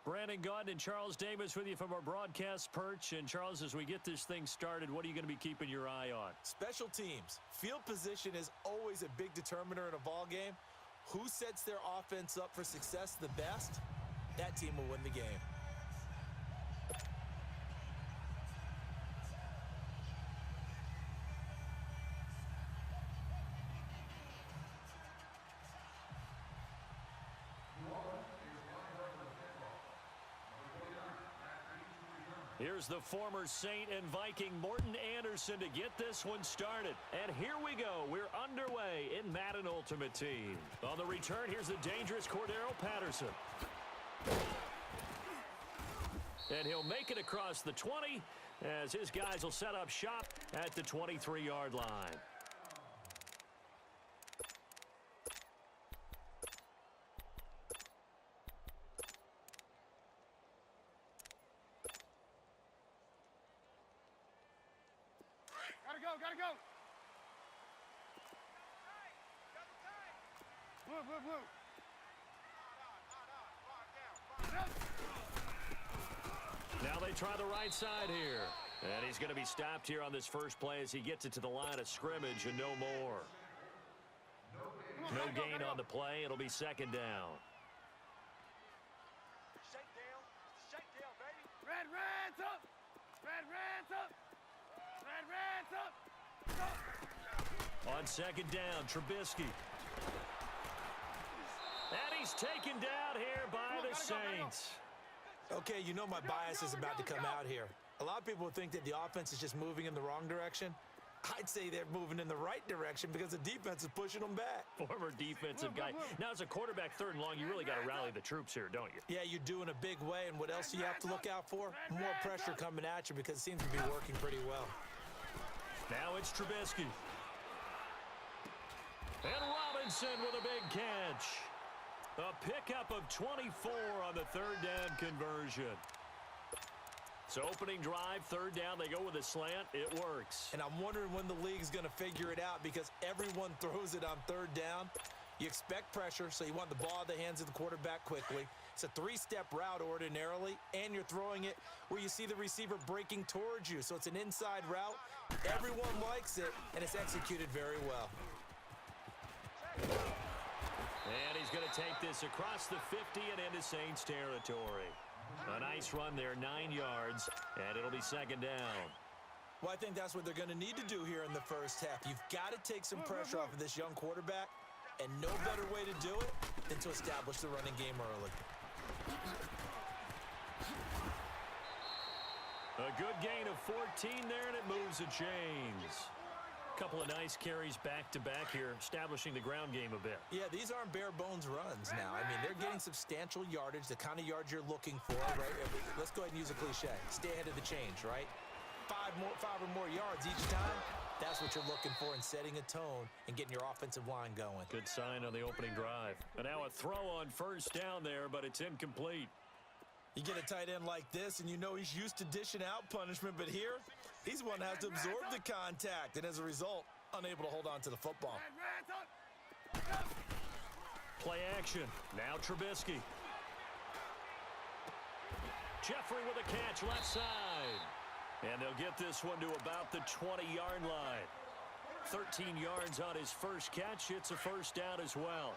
Brandon Gaudin and Charles Davis with you from our broadcast perch. And, Charles, as we get this thing started, what are you going to be keeping your eye on? Special teams. Field position is always a big determiner in a ball game. Who sets their offense up for success the best, that team will win the game. Here's the former Saint and Viking Morten Andersen to get this one started. And here we go. We're underway in Madden Ultimate Team. On the return, here's the dangerous Cordero Patterson. And he'll make it across the 20 as his guys will set up shop at the 23-yard line. Gotta go. Blue. Now they try the right side here. And he's going to be stopped here on this first play as he gets it to the line of scrimmage and no more. No gain on the play. It'll be second down. Shakedown, baby. Red's up. On second down, Trubisky. And he's taken down here by the Saints. Okay, you know my bias is about to come out here. A lot of people think that the offense is just moving in the wrong direction. I'd say they're moving in the right direction because the defense is pushing them back. Former defensive guy. Now, as a quarterback, third and long, you really got to rally the troops here, don't you? Yeah, you do in a big way. And what else do you have to look out for? More pressure coming at you because it seems to be working pretty well. Now it's Trubisky. And Robinson with a big catch. A pickup of 24 on the third down conversion. So opening drive, third down, they go with a slant. It works. And I'm wondering when the league's going to figure it out because everyone throws it on third down. You expect pressure, so you want the ball in the hands of the quarterback quickly. It's a three-step route ordinarily, and you're throwing it where you see the receiver breaking towards you. So it's an inside route. Everyone likes it, and it's executed very well. And he's going to take this across the 50 and into Saints territory. A nice run there, 9 yards, and it'll be second down. Well, I think that's what they're going to need to do here in the first half. You've got to take some pressure off of this young quarterback, and no better way to do it than to establish the running game early. A good gain of 14 there, and it moves the chains. Couple of nice carries back-to-back here, establishing the ground game a bit. Yeah, these aren't bare-bones runs now. I mean, they're getting substantial yardage, the kind of yards you're looking for, right? Let's go ahead and use a cliche. Stay ahead of the change, right? Five or more yards each time, that's what you're looking for in setting a tone and getting your offensive line going. Good sign on the opening drive. And now a throw on first down there, but it's incomplete. You get a tight end like this, and you know he's used to dishing out punishment, but here, he's one that has to absorb the contact, and as a result, unable to hold on to the football. Play action. Now Trubisky. Jeffrey with a catch left side. And they'll get this one to about the 20-yard line. 13 yards on his first catch. It's a first down as well.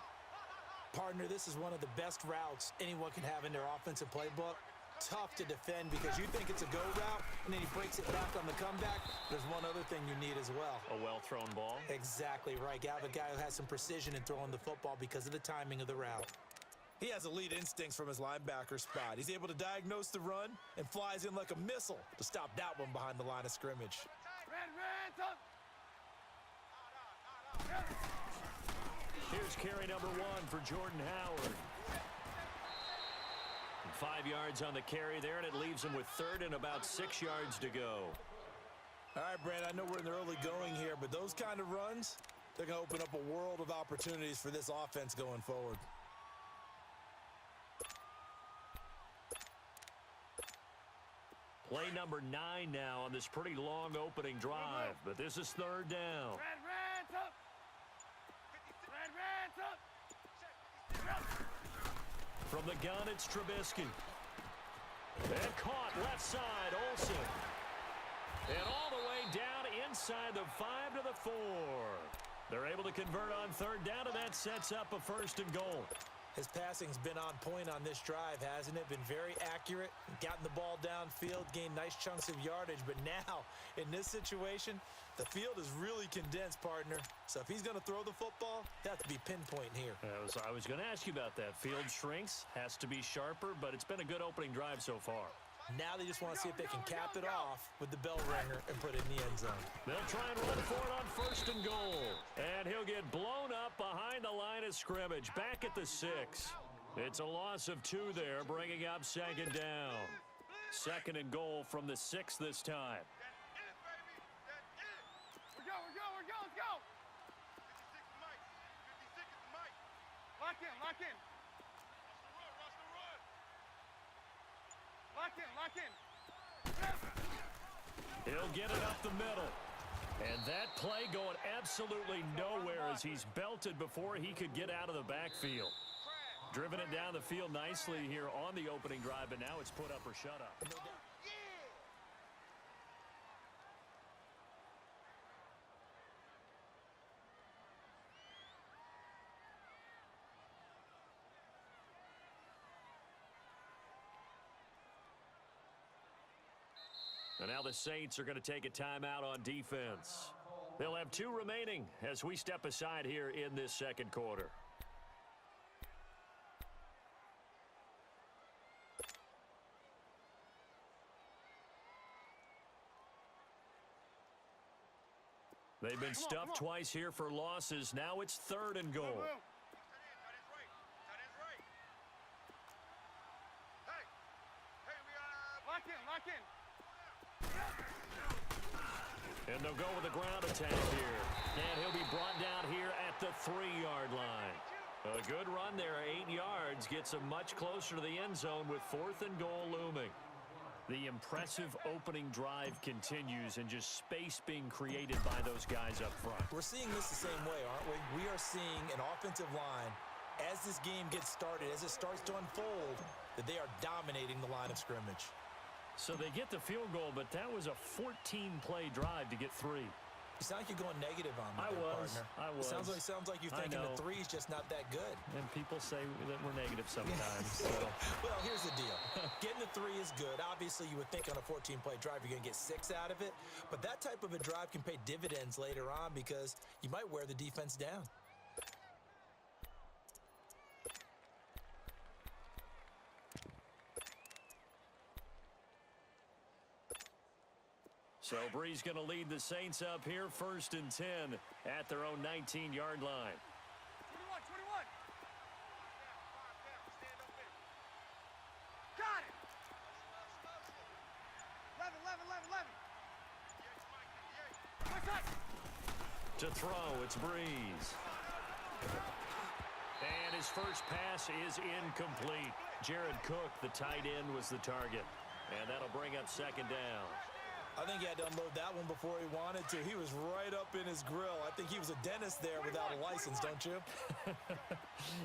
Partner, this is one of the best routes anyone can have in their offensive playbook. Tough to defend because you think it's a go route, and then he breaks it back on the comeback. There's one other thing you need as well. A well-thrown ball. Exactly right. You have a guy who has some precision in throwing the football because of the timing of the route. He has elite instincts from his linebacker spot. He's able to diagnose the run and flies in like a missile to stop that one behind the line of scrimmage. Here's carry number 1 for Jordan Howard. 5 yards on the carry there, and it leaves him with third and about 6 yards to go. All right, Brad, I know we're in the early going here, but those kind of runs, they're going to open up a world of opportunities for this offense going forward. Play number 9 now on this pretty long opening drive, but this is third down. From the gun, it's Trubisky. And caught left side, Olsen. And all the way down inside the 5 to the 4. They're able to convert on third down, and that sets up a 1st and goal. His passing's been on point on this drive, hasn't it? Been very accurate, gotten the ball downfield, gained nice chunks of yardage. But now, in this situation, the field is really condensed, partner. So if he's going to throw the football, he has to be pinpoint here. I was going to ask you about that. Field shrinks, has to be sharper, but it's been a good opening drive so far. Now they just want to see if they can cap it off with the bell ringer and put it in the end zone. They'll try and run for it on 1st and goal. And he'll get blown up behind the line of scrimmage, back at the 6. It's a loss of 2 there, bringing up 2nd down. 2nd and goal from the 6 this time. We're go, let's go. 56 is Mike. 56 is Mike. Lock in. Lock in. He'll get it up the middle. And that play going absolutely nowhere as he's belted before he could get out of the backfield. Driven it down the field nicely here on the opening drive, but now it's put up or shut up. And now the Saints are going to take a timeout on defense. They'll have 2 remaining as we step aside here in this 2nd quarter. They've been stuffed twice here for losses. Now it's 3rd and goal. Lock in. And they'll go with a ground attack here. And he'll be brought down here at the 3-yard line. A good run there, 8 yards, gets him much closer to the end zone with 4th and goal looming. The impressive opening drive continues and just space being created by those guys up front. We're seeing this the same way, aren't we? We are seeing an offensive line, as this game gets started, as it starts to unfold, that they are dominating the line of scrimmage. So they get the field goal, but that was a 14-play drive to get 3. You sound like you're going negative on me, partner. I was. Sounds like you're thinking the 3's just not that good. And people say that we're negative sometimes. So. Well, here's the deal. Getting the 3 is good. Obviously, you would think on a 14-play drive you're going to get 6 out of it. But that type of a drive can pay dividends later on because you might wear the defense down. So Bree's going to lead the Saints up here, 1st and 10 at their own 19-yard line. 21. Got it. 11. To throw, it's Breeze. And his first pass is incomplete. Jared Cook, the tight end, was the target. And that'll bring up 2nd down. I think he had to unload that one before he wanted to. He was right up in his grill. I think he was a dentist there without a license, don't you?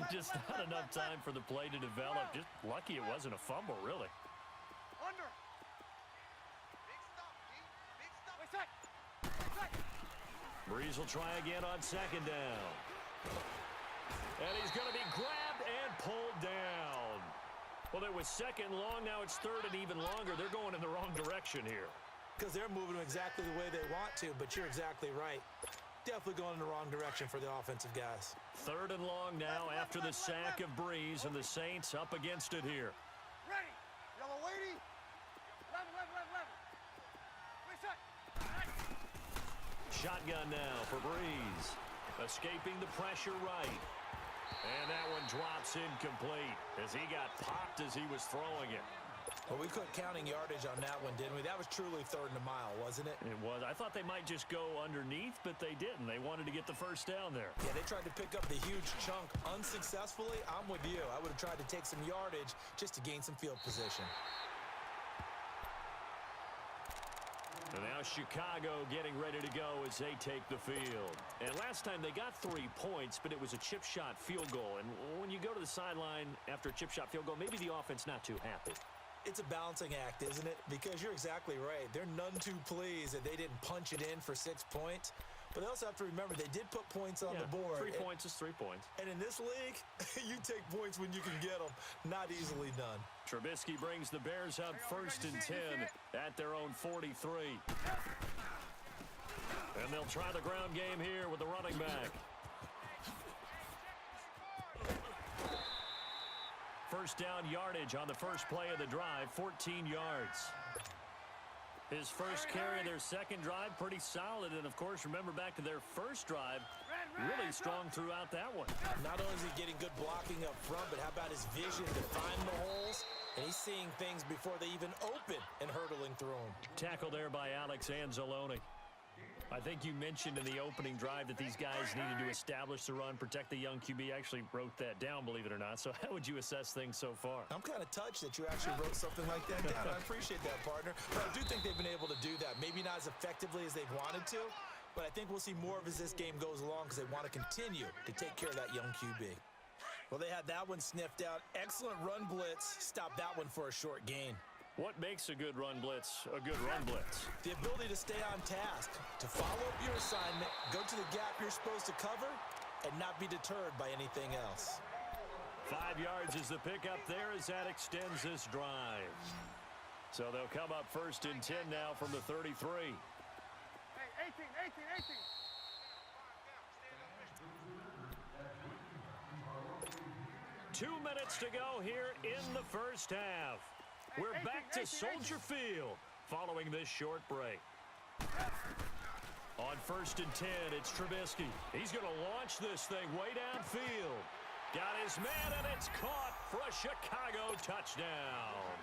Just not enough time for the play to develop. Just lucky it wasn't a fumble, really. Under. Big stop. Breeze will try again on 2nd down. And he's going to be grabbed and pulled down. Well, it was 2nd long. Now it's 3rd and even longer. They're going in the wrong direction here. Because they're moving exactly the way they want to, but you're exactly right. Definitely going in the wrong direction for the offensive guys. 3rd and long now after the sack of Breeze, and the Saints up against it here. Ready. Yellow lady. 11. Shotgun now for Breeze. Escaping the pressure right. And that one drops incomplete as he got popped as he was throwing it. Well, we quit counting yardage on that one, didn't we? That was truly 3rd and a mile, wasn't it? It was. I thought they might just go underneath, but they didn't. They wanted to get the 1st down there. Yeah, they tried to pick up the huge chunk unsuccessfully. I'm with you. I would have tried to take some yardage just to gain some field position. And now Chicago getting ready to go as they take the field. And last time they got 3 points, but it was a chip shot field goal. And when you go to the sideline after a chip shot field goal, maybe the offense not too happy. It's a balancing act, isn't it? Because you're exactly right. They're none too pleased that they didn't punch it in for 6 points. But they also have to remember they did put points on the board. 3 points is 3 points. And in this league, you take points when you can get them. Not easily done. Trubisky brings the Bears up 1st and 10 at their own 43. And they'll try the ground game here with the running back. First down yardage on the first play of the drive, 14 yards. His first carry of their second drive, pretty solid. And, of course, remember back to their first drive, really strong throughout that one. Not only is he getting good blocking up front, but how about his vision to find the holes? And he's seeing things before they even open and hurtling through them. Tackle there by Alex Anzalone. I think you mentioned in the opening drive that these guys needed to establish the run, protect the young QB. I actually wrote that down, believe it or not. So how would you assess things so far? I'm kind of touched that you actually wrote something like that down. I appreciate that, partner. But I do think they've been able to do that. Maybe not as effectively as they've wanted to, but I think we'll see more of as this game goes along because they want to continue to take care of that young QB. Well, they had that one sniffed out. Excellent run blitz. Stopped that one for a short gain. What makes a good run blitz a good run blitz? The ability to stay on task, to follow up your assignment, go to the gap you're supposed to cover, and not be deterred by anything else. 5 yards is the pickup there as that extends this drive. So they'll come up 1st and 10 now from the 33. Hey, 18, 18, 18. 2 minutes to go here in the first half. We're back to Soldier Field following this short break. On 1st and 10, it's Trubisky. He's going to launch this thing way downfield. Got his man, and it's caught for a Chicago touchdown.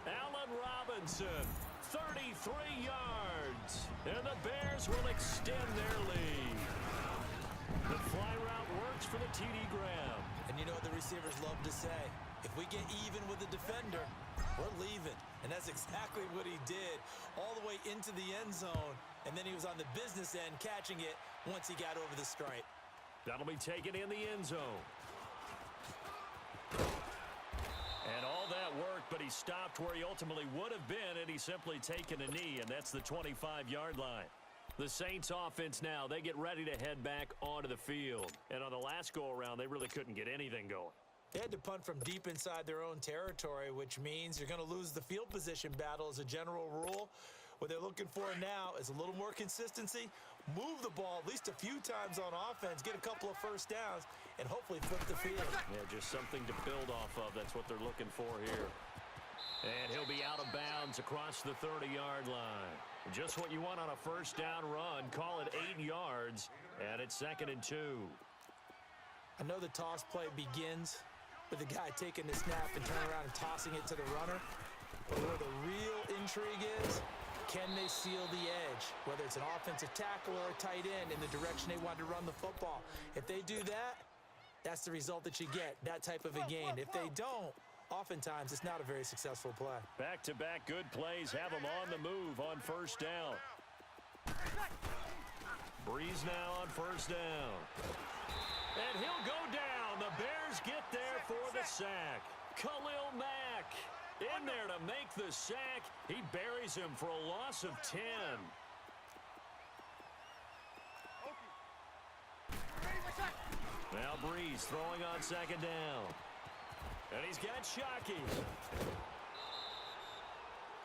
Allen Robinson, 33 yards, and the Bears will extend their lead. The fly route works for the TD Graham. And you know what the receivers love to say? If we get even with the defender, we're leaving. And that's exactly what he did all the way into the end zone. And then he was on the business end catching it once he got over the stripe. That'll be taken in the end zone. And all that worked, but he stopped where he ultimately would have been had he simply taken a knee, and that's the 25-yard line. The Saints offense now, they get ready to head back onto the field. And on the last go-around, they really couldn't get anything going. They had to punt from deep inside their own territory, which means you're going to lose the field position battle as a general rule. What they're looking for now is a little more consistency, move the ball at least a few times on offense, get a couple of first downs, and hopefully flip the field. Yeah, just something to build off of. That's what they're looking for here. And he'll be out of bounds across the 30-yard line. Just what you want on a first down run. Call it 8 yards, and it's 2nd and 2. I know the toss play begins with the guy taking the snap and turning around and tossing it to the runner. But where the real intrigue is, can they seal the edge? Whether it's an offensive tackle or a tight end in the direction they want to run the football. If they do that, that's the result that you get, that type of a gain. If they don't, oftentimes it's not a very successful play. Back-to-back good plays have them on the move on first down. Breeze now on first down. And he'll go down. The Bears get there for the sack. Khalil Mack in there to make the sack. He buries him for a loss of 10. Now Breeze throwing on 2nd down. And he's got Shockey.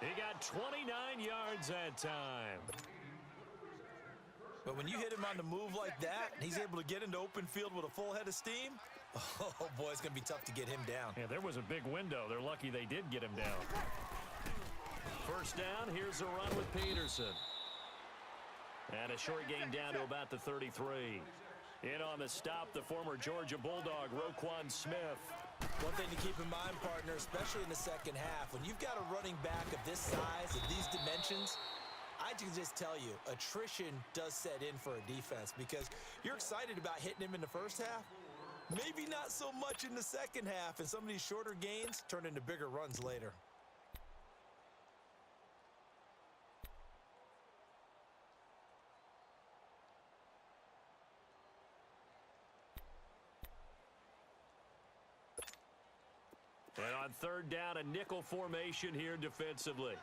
He got 29 yards that time. But when you hit him on the move like that, and he's able to get into open field with a full head of steam, oh, boy, it's going to be tough to get him down. Yeah, there was a big window. They're lucky they did get him down. First down, here's a run with Peterson. And a short gain down to about the 33. In on the stop, the former Georgia Bulldog, Roquan Smith. One thing to keep in mind, partner, especially in the second half, when you've got a running back of this size, of these dimensions, I can just tell you, attrition does set in for a defense because you're excited about hitting him in the first half. Maybe not so much in the second half, and some of these shorter gains turn into bigger runs later. And on On third down, a nickel formation here defensively.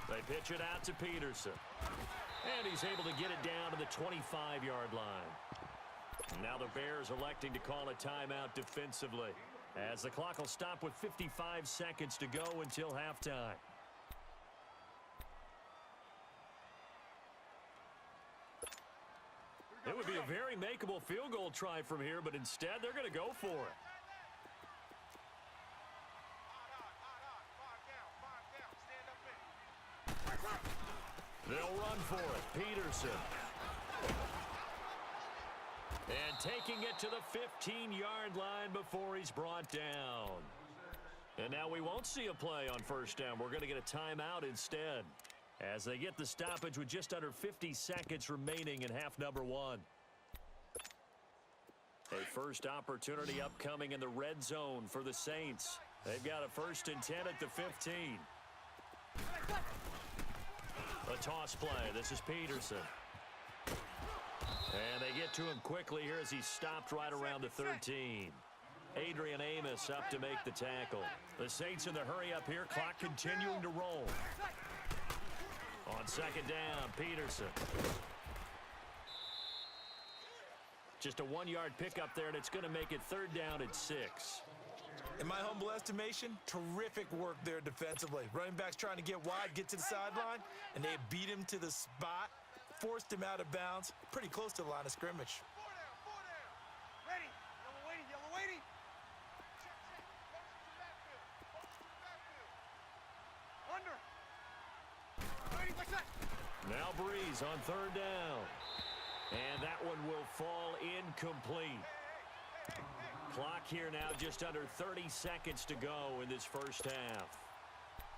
They pitch it out to Peterson. And he's able to get it down to the 25-yard line. Now the Bears electing to call a timeout defensively, as the clock will stop with 55 seconds to go until halftime. It would be a very makeable field goal try from here, but instead they're going to go for it. They'll run for it. Peterson. And taking it to the 15-yard line before he's brought down. And now we won't see a play on first down. We're going to get a timeout instead, as they get the stoppage with just under 50 seconds remaining in half number one. A first opportunity upcoming in the red zone for the Saints. They've got a 1st and 10 at the 15. A toss play. This is Peterson. And they get to him quickly here as he's stopped right around the 13. Adrian Amos up to make the tackle. The Saints in the hurry up here. Clock continuing to roll. On second down, Peterson. Just a 1-yard pickup there, and it's going to make it third down at 6. In my humble estimation, terrific work there defensively. Running backs trying to get wide, get to the sideline, and they beat him to the spot, forced him out of bounds, pretty close to the line of scrimmage. 4 down. Ready. Yellow waiting. Under. Waiting like that. Now Breeze on third down. And that one will fall incomplete. Clock here now just under 30 seconds to go in this first half.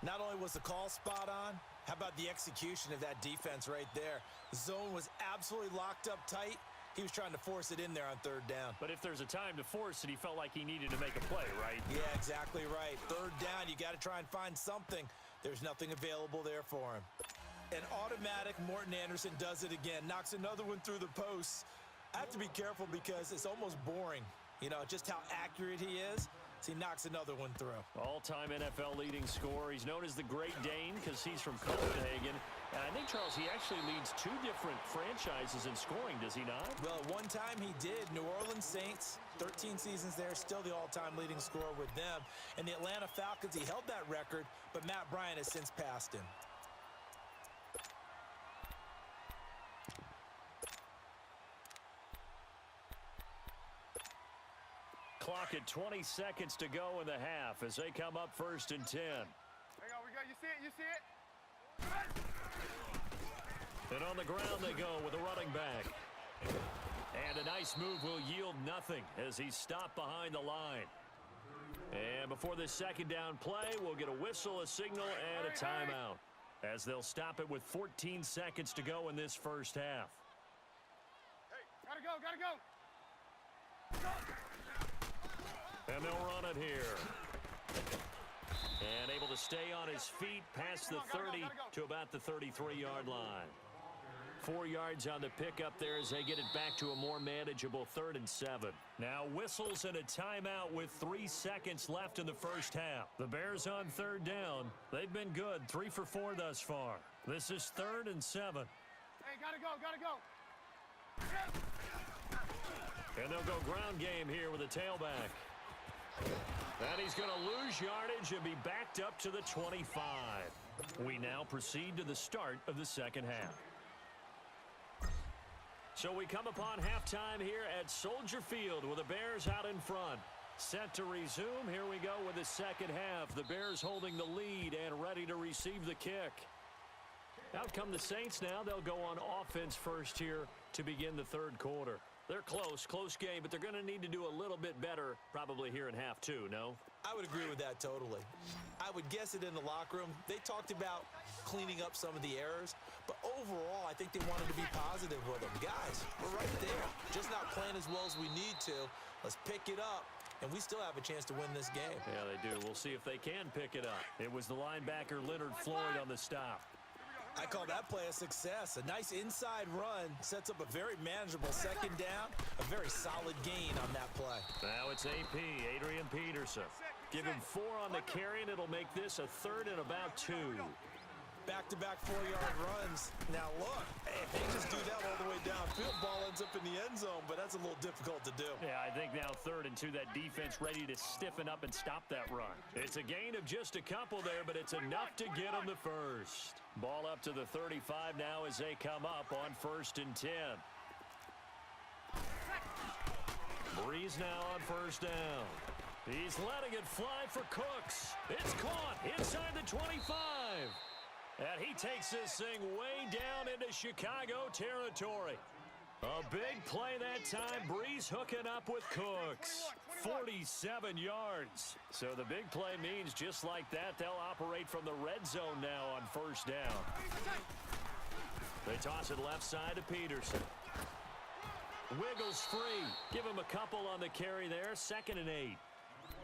Not only was the call spot on, how about the execution of that defense right there? The zone was absolutely locked up tight. He was trying to force it in there on third down. But if there's a time to force it, he felt like he needed to make a play, right? Yeah, exactly right. Third down, you got to try and find something. There's nothing available there for him. An automatic Morton Anderson does it again, knocks another one through the posts. I have to be careful because it's almost boring, you know, just how accurate he is. So he knocks another one through. All-time NFL leading scorer. He's known as the Great Dane because he's from Copenhagen. And I think, Charles, he actually leads 2 different franchises in scoring, does he not? Well, at one time he did. New Orleans Saints, 13 seasons there, still the all-time leading scorer with them. And the Atlanta Falcons, he held that record, but Matt Bryant has since passed him. Clock at 20 seconds to go in the half as they come up 1st and 10. Hang on, we got you see it? And on the ground they go with a running back. And a nice move will yield nothing as he's stopped behind the line. And before this second down play, we'll get a whistle, a signal, and a timeout, as they'll stop it with 14 seconds to go in this first half. Hey, gotta go. And they'll run it here. And able to stay on his feet past the 30 to about the 33-yard line. 4 yards on the pickup there as they get it back to a more manageable 3rd and 7. Now whistles and a timeout with 3 seconds left in the first half. The Bears on third down. They've been good, 3 for 4 thus far. This is 3rd and 7. Hey, gotta go. And they'll go ground game here with a tailback. And he's going to lose yardage and be backed up to the 25. We now proceed to the start of the second half. So we come upon halftime here at Soldier Field with the Bears out in front. Set to resume. Here we go with the second half. The Bears holding the lead and ready to receive the kick. Out come the Saints now. They'll go on offense first here to begin the third quarter. They're close game, but they're going to need to do a little bit better probably here in half 2, no? I would agree with that totally. I would guess it in the locker room. They talked about cleaning up some of the errors, but overall, I think they wanted to be positive with them. Guys, we're right there. Just not playing as well as we need to. Let's pick it up, and we still have a chance to win this game. Yeah, they do. We'll see if they can pick it up. It was the linebacker Leonard Floyd on the stop. I call that play a success. A nice inside run sets up a very manageable second down. A very solid gain on that play. Now it's AP, Adrian Peterson. Give him 4 on the carry, and it'll make this a 3rd and about 2. Back-to-back 4-yard runs. Now look, if they just do that all the way downfield, ball ends up in the end zone, but that's a little difficult to do. Yeah, I think now 3rd and 2, that defense ready to stiffen up and stop that run. It's a gain of just a couple there, but it's enough to get them the first. Ball up to the 35 now as they come up on 1st and 10. Breeze now on 1st down. He's letting it fly for Cooks. It's caught inside the 25. And he takes this thing way down into Chicago territory. A big play that time. Breeze hooking up with Cooks. 47 yards. So the big play means just like that, they'll operate from the red zone now on 1st down. They toss it left side to Peterson. Wiggles free. Give him a couple on the carry there. 2nd and 8.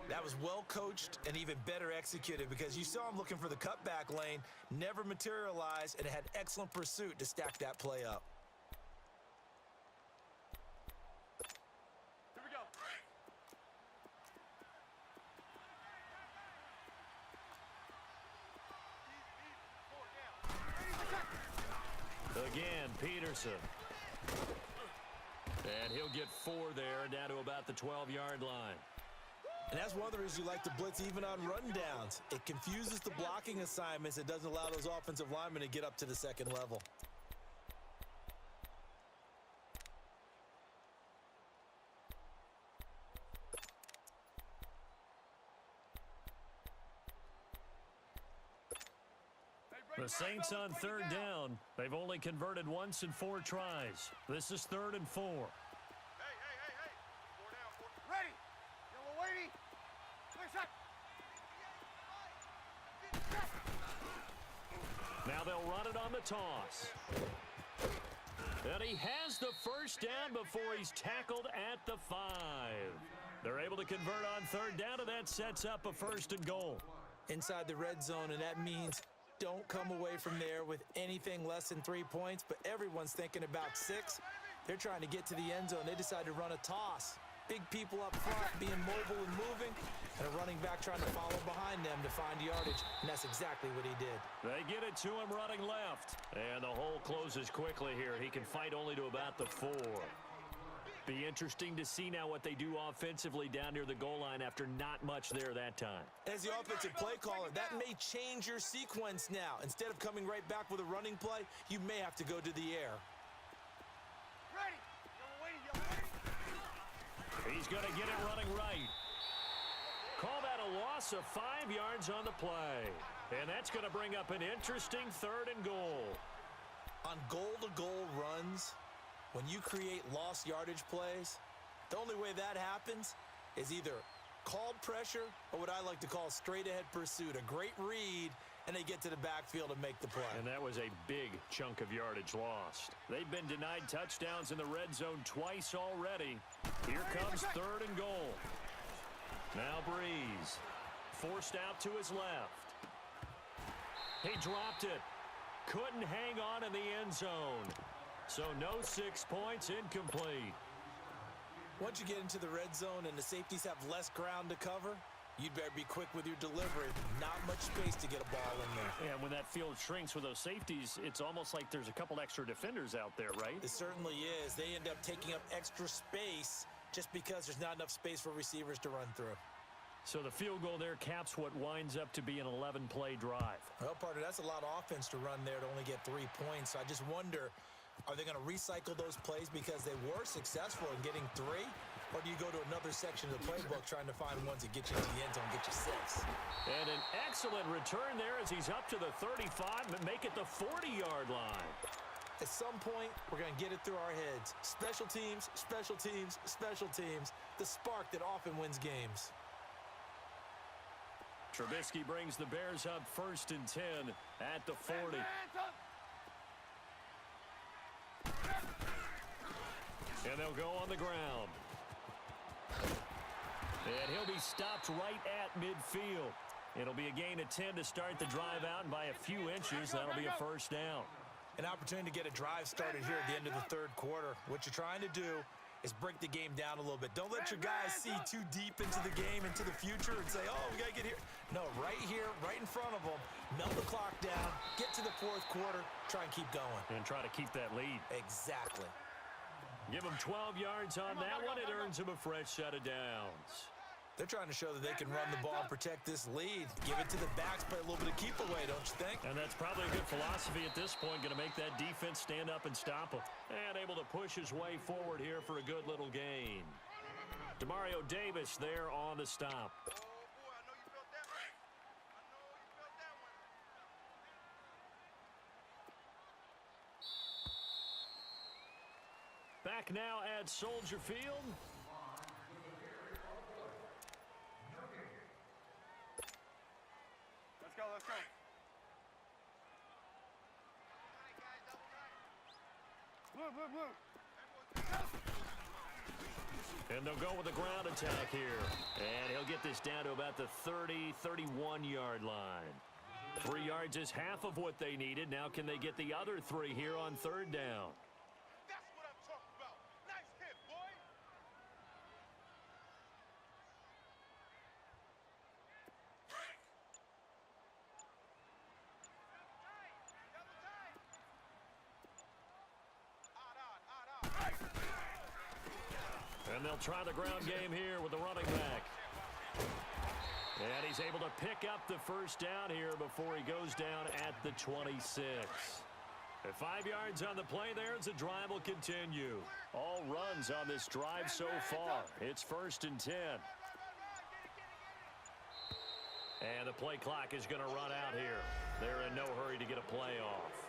That was well coached and even better executed because you saw him looking for the cutback lane, never materialized, and had excellent pursuit to stack that play up. Here we go. Again, Peterson. And he'll get 4 there, down to about the 12-yard line. And that's one of the reasons you like to blitz even on rundowns. It confuses the blocking assignments. It doesn't allow those offensive linemen to get up to the second level. The Saints on 3rd down. They've only converted once in 4 tries. This is 3rd and 4. Hey. 4 down. Ready. Yellow lady. Clear shot. Now they'll run it on the toss. And he has the 1st down before he's tackled at the 5. They're able to convert on 3rd down, and that sets up a 1st and goal. Inside the red zone, and that means don't come away from there with anything less than 3 points, but everyone's thinking about 6. They're trying to get to the end zone. They decide to run a toss. Big people up front being mobile and moving, and a running back trying to follow behind them to find yardage, and that's exactly what he did. They get it to him running left, and the hole closes quickly here. He can fight only to about the 4. Be interesting to see now what they do offensively down near the goal line after not much there that time. As the offensive play caller, that may change your sequence now. Instead of coming right back with a running play, you may have to go to the air. Ready. Yellow lady. He's going to get it running right. Call that a loss of 5 yards on the play. And that's going to bring up an interesting 3rd and goal. On goal-to-goal runs, when you create lost yardage plays, the only way that happens is either called pressure or what I like to call straight-ahead pursuit. A great read, and they get to the backfield and make the play. And that was a big chunk of yardage lost. They've been denied touchdowns in the red zone twice already. Here comes 3rd and goal. Now Breeze, forced out to his left. He dropped it. Couldn't hang on in the end zone. So no 6 points, incomplete. Once you get into the red zone and the safeties have less ground to cover, you'd better be quick with your delivery. Not much space to get a ball in there. And when that field shrinks with those safeties, it's almost like there's a couple extra defenders out there, right? It certainly is. They end up taking up extra space just because there's not enough space for receivers to run through. So the field goal there caps what winds up to be an 11-play drive. Well, partner, that's a lot of offense to run there to only get 3 points. So I just wonder, are they going to recycle those plays because they were successful in getting 3? Or do you go to another section of the playbook trying to find ones that get you to the end zone and get you 6? And an excellent return there as he's up to the 35 and make it the 40-yard line. At some point, we're going to get it through our heads. Special teams, special teams, special teams. The spark that often wins games. Trubisky brings the Bears up 1st and 10 at the 40. And they'll go on the ground. And he'll be stopped right at midfield. It'll be a gain of 10 to start the drive out, and by a few inches, that'll be a first down. An opportunity to get a drive started here at the end of the third quarter. What you're trying to do is break the game down a little bit. Don't let your guys see too deep into the game, into the future, and say, oh, we got to get here. No, right here, right in front of them, melt the clock down, get to the fourth quarter, try and keep going. And try to keep that lead. Exactly. Give them 12 yards on that one. It earns them a fresh set of downs. They're trying to show that they can run the ball and protect this lead. Give it to the backs, play a little bit of keep away, don't you think? And that's probably a good philosophy at this point. Going to make that defense stand up and stop him. And able to push his way forward here for a good little gain. Demario Davis there on the stop. Oh, boy, I know you felt that one. I know you felt that one. Back now at Soldier Field. Let's go, let's go. Blue, blue, blue. And they'll go with the ground attack here. And he'll get this down to about the 30, 31-yard line. 3 yards is half of what they needed. Now can they get the other 3 here on third down? That's what I'm talking about. Nice hit, boy. And they'll try the ground game here with the running back. And he's able to pick up the first down here before he goes down at the 26. At 5 yards on the play there as the drive will continue. All runs on this drive so far. It's 1st and 10. And the play clock is going to run out here. They're in no hurry to get a play off.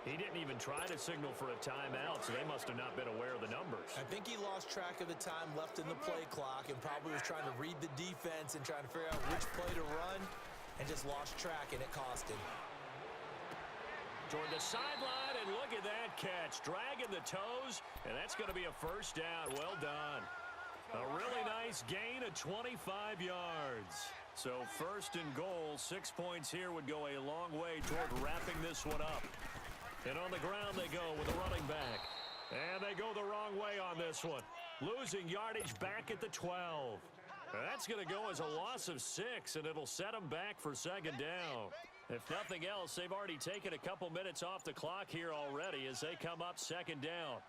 He didn't even try to signal for a timeout, so they must have not been aware of the numbers. I think he lost track of the time left in the play clock and probably was trying to read the defense and trying to figure out which play to run and just lost track, and it cost him. Toward the sideline, and look at that catch. Dragging the toes, and that's going to be a first down. Well done. A really nice gain of 25 yards. So 1st and goal, 6 points here would go a long way toward wrapping this one up. And on the ground they go with the running back. And they go the wrong way on this one. Losing yardage back at the 12. That's going to go as a loss of 6, and it'll set them back for 2nd down. If nothing else, they've already taken a couple minutes off the clock here already as they come up 2nd down.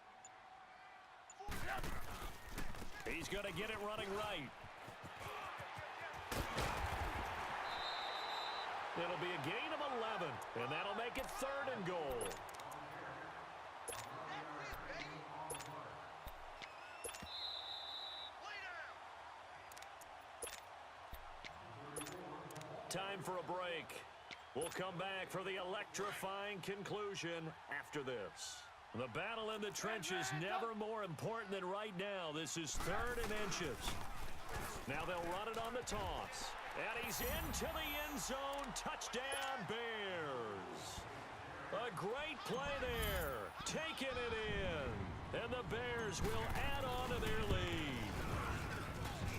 He's going to get it running right. It'll be a gain of 11, and that'll make it 3rd and goal. Time for a break. We'll come back for the electrifying conclusion after this. The battle in the trenches never more important than right now. This is 3rd and inches. Now they'll run it on the toss. And he's into the end zone. Touchdown, Bears. A great play there. Taking it in. And the Bears will add on to their lead.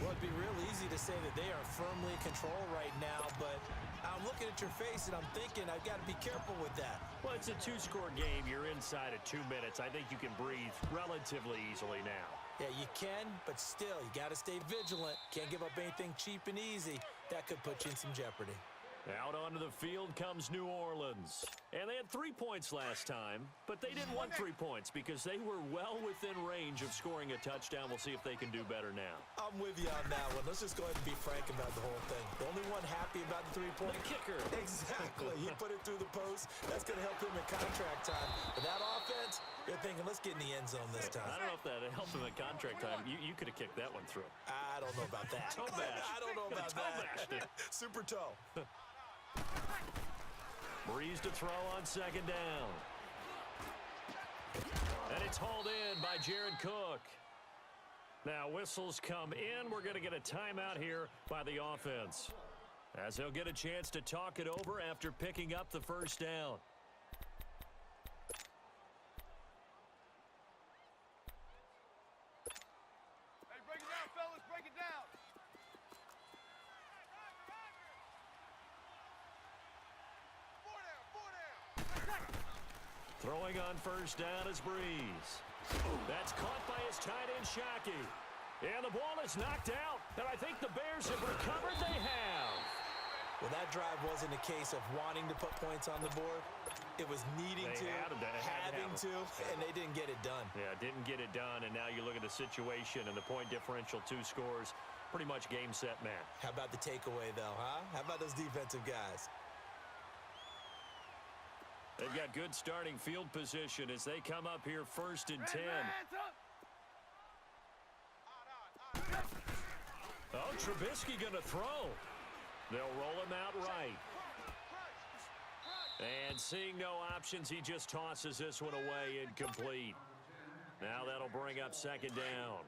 Well, it'd be real easy to say that they are firmly in control right now, but I'm looking at your face and I'm thinking I've got to be careful with that. Well, it's a 2-score game. You're inside of 2 minutes. I think you can breathe relatively easily now. Yeah, you can, but still, you got to stay vigilant. Can't give up anything cheap and easy. That could put you in some jeopardy. Out onto the field comes New Orleans. And they had 3 points last time, but they didn't want 3 points because they were well within range of scoring a touchdown. We'll see if they can do better now. I'm with you on that one. Let's just go ahead and be frank about the whole thing. The only one happy about the 3-point. The kicker. Exactly. He put it through the post. That's going to help him in contract time. But that offense, they're thinking, let's get in the end zone this time. I don't know if that helped him at contract time. You could have kicked that one through. I don't know about that. Toe bash. I don't know about that. Super toe. Breeze to throw on 2nd down. And it's hauled in by Jared Cook. Now whistles come in. We're going to get a timeout here by the offense, as they'll get a chance to talk it over after picking up the first down. Hey, break it down, fellas. Break it down. Throwing on first down is Breeze. That's caught by his tight end, Shockey. And the ball is knocked out. And I think the Bears have recovered. They have. Well, that drive wasn't a case of wanting to put points on the board. It was needing to, having to, and they didn't get it done. Yeah, didn't get it done, and now you look at the situation and the point differential, 2 scores, pretty much game, set, match. How about the takeaway, though, huh? How about those defensive guys? They've got good starting field position as they come up here 1st and 10. Oh, Trubisky going to throw. They'll roll him out right. And seeing no options, he just tosses this one away, incomplete. Now that'll bring up 2nd down.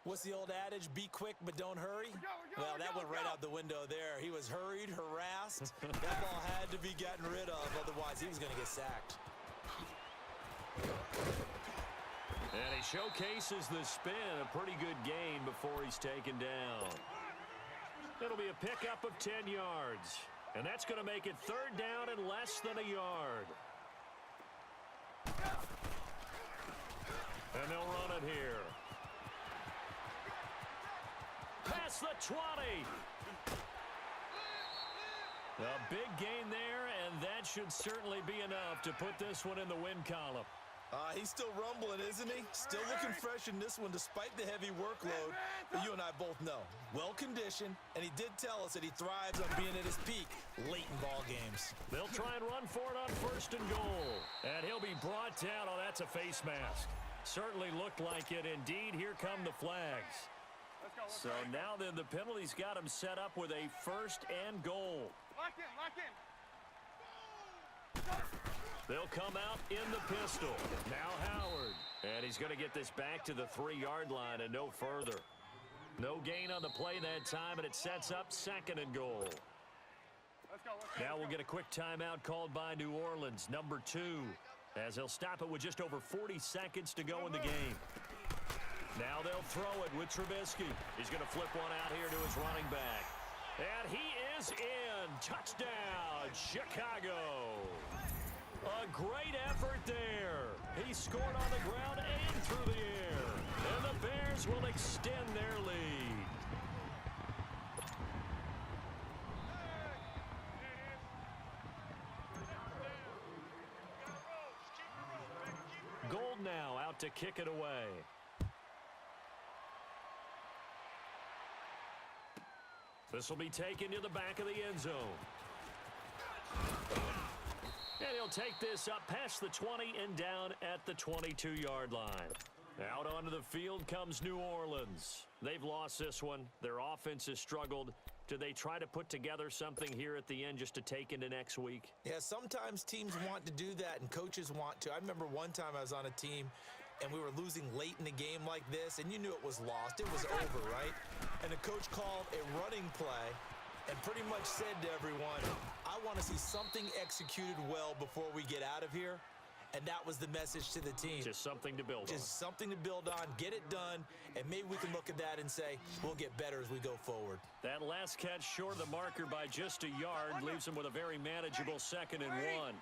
What's the old adage? Be quick, but don't hurry? Well, that went right out the window there. He was hurried, harassed. That ball had to be gotten rid of, otherwise he was going to get sacked. And he showcases the spin, a pretty good gain before he's taken down. It'll be a pickup of 10 yards. And that's going to make it 3rd down and less than a yard. And they'll run it here. Past the 20. A big gain there, and that should certainly be enough to put this one in the win column. He's still rumbling, isn't he? Still looking fresh in this one despite the heavy workload. But you and I both know, well-conditioned, and he did tell us that he thrives on being at his peak late in ball games. They'll try and run for it on 1st and goal. And he'll be brought down. Oh, that's a face mask. Certainly looked like it. Indeed, here come the flags. So now then the penalty's got him set up with a 1st and goal. Lock in, lock in. They'll come out in the pistol. Now Howard. And he's going to get this back to the 3-yard line and no further. No gain on the play that time, and it sets up 2nd and goal. Let's go. Now we'll get a quick timeout called by New Orleans, number 2, as they'll stop it with just over 40 seconds to go in the game. Now they'll throw it with Trubisky. He's going to flip one out here to his running back. And he is in. Touchdown, Chicago. A great effort there. He scored on the ground and through the air. And the Bears will extend their lead. Gold now out to kick it away. This will be taken to the back of the end zone. And he'll take this up past the 20 and down at the 22-yard line. Out onto the field comes New Orleans. They've lost this one. Their offense has struggled. Do they try to put together something here at the end just to take into next week? Yeah, sometimes teams want to do that and coaches want to. I remember one time I was on a team and we were losing late in the game like this, and you knew it was lost. It was over, right? And the coach called a running play and pretty much said to everyone, I want to see something executed well before we get out of here. And that was the message to the team. Just something to build on. Just something to build on, get it done, and maybe we can look at that and say, we'll get better as we go forward. That last catch short of the marker by just a yard leaves him with a very manageable 2nd and 1.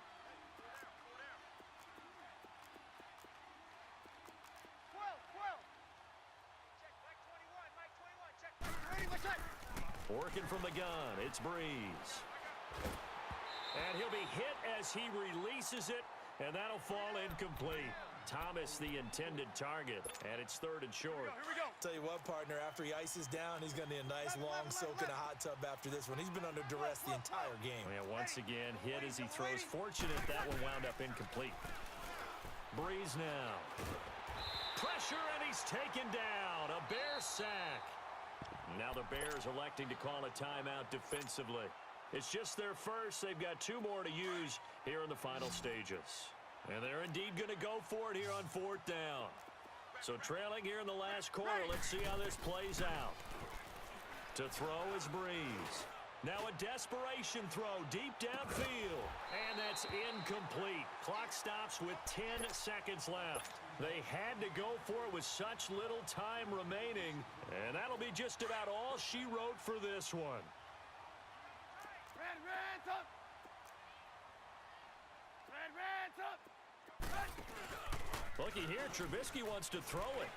Working from the gun, it's Breeze. And he'll be hit as he releases it, and that'll fall incomplete. Thomas, the intended target, and it's 3rd and short. Here we go. Tell you what, partner, after he ices down, he's going to need a nice long soak in a hot tub after this one. He's been under duress the entire game. Yeah, once again, hit as he throws. Fortunate that one wound up incomplete. Breeze now. Pressure, and he's taken down. A Bear sack. Now the Bears electing to call a timeout defensively. It's just their first. They've got 2 more to use here in the final stages. And they're indeed going to go for it here on 4th down. So trailing here in the last quarter, let's see how this plays out. To throw is Breeze. Now a desperation throw deep downfield. And that's incomplete. Clock stops with 10 seconds left. They had to go for it with such little time remaining. And that'll be just about all she wrote for this one. Red, red's up. Red, red's up. Red. Looky here, Trubisky wants to throw it.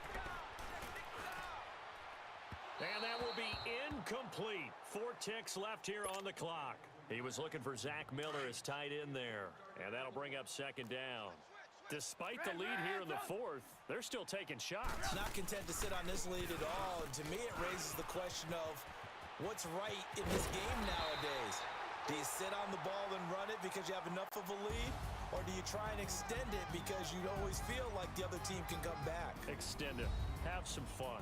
And that will be incomplete. 4 ticks left here on the clock. He was looking for Zach Miller as tight end there. And that'll bring up second down. Despite the lead here in the fourth, they're still taking shots. Not content to sit on this lead at all. And to me, it raises the question of what's right in this game nowadays. Do you sit on the ball and run it because you have enough of a lead? Or do you try and extend it because you always feel like the other team can come back? Extend it. Have some fun.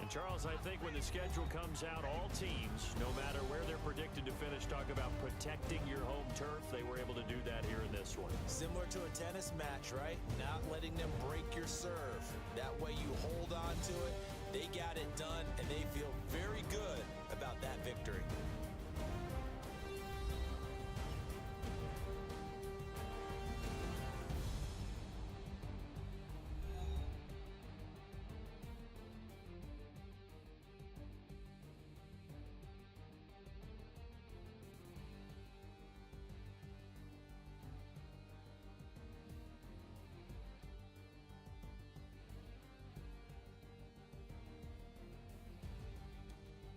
And, Charles, I think when the schedule comes out, all teams, no matter where they're predicted to finish, talk about protecting your home turf. They were able to do that here in this one. Similar to a tennis match, right? Not letting them break your serve. That way you hold on to it. They got it done, and they feel very good about that victory.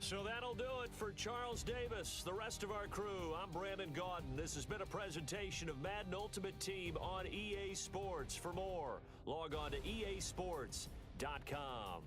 So that'll do it for Charles Davis, the rest of our crew. I'm Brandon Gaudin. This has been a presentation of Madden Ultimate Team on EA Sports. For more, log on to easports.com.